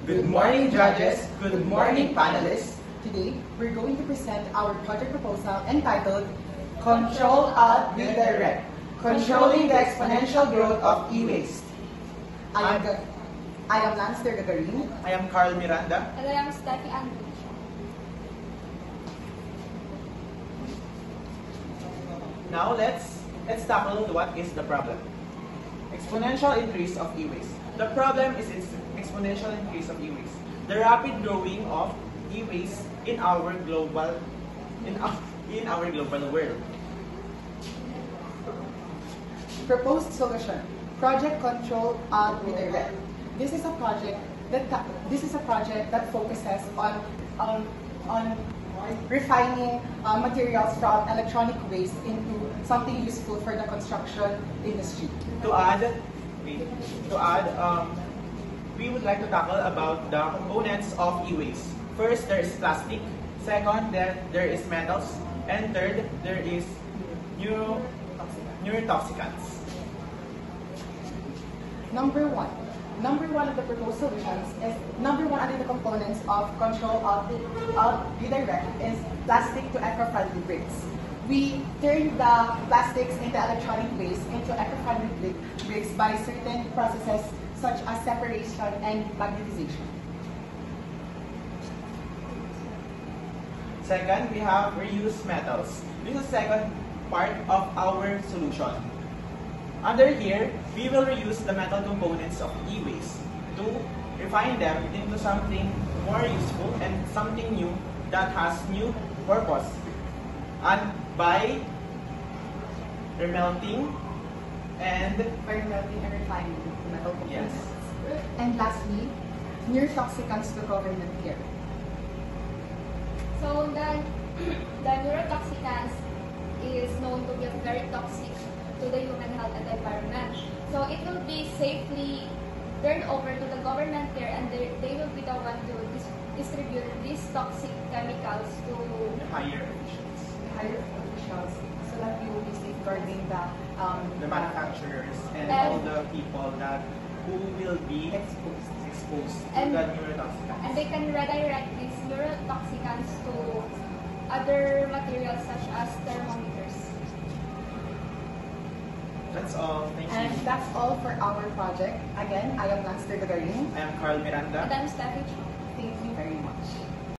Good morning, judges. Good morning, panelists. Today, we're going to present our project proposal entitled Control Alt Redirect, Controlling the Exponential Growth of E-Waste. I am Lanster Gagarin. I am Carl Miranda. And I am Steffi Andrew. Now let's tackle what is the problem. Exponential increase of e-waste. The problem is its exponential increase of e-waste. The rapid growing of e-waste in our global world. Proposed solution: Project Control Alt Redirect. This is a project that focuses on refining materials from electronic waste into something useful for the construction industry. To add, we would like to tackle about the components of e-waste. First, there is plastic. Second, there is metals. And third, there is neurotoxicants. Number one of the proposed solutions is number one under the components of Control Alt Redirect is plastic to eco-friendly bricks. We turn the plastics into electronic waste into eco-friendly bricks by certain processes such as separation and magnetization. Second, we have reused metals. This is the second part of our solution. Under here, we will reuse the metal components of e-waste to refine them into something more useful and something new that has new purpose. And by remelting and refining the metal components. Yes. And lastly, neurotoxicants to cover them here. So the neurotoxicants is known to be very toxic to the human health and environment. So it will be safely turned over to the government there, and they will be the one to distribute these toxic chemicals to higher officials. So that we will be safeguarding The manufacturers and all the people who will be exposed to the neurotoxicants. And they can redirect these neurotoxicants to other materials such as thermometers. That's all. Thank you. And that's all for our project. Again, I am Lanster Gagarin. I am Carl Miranda. And I'm Steffi. Thank you very much.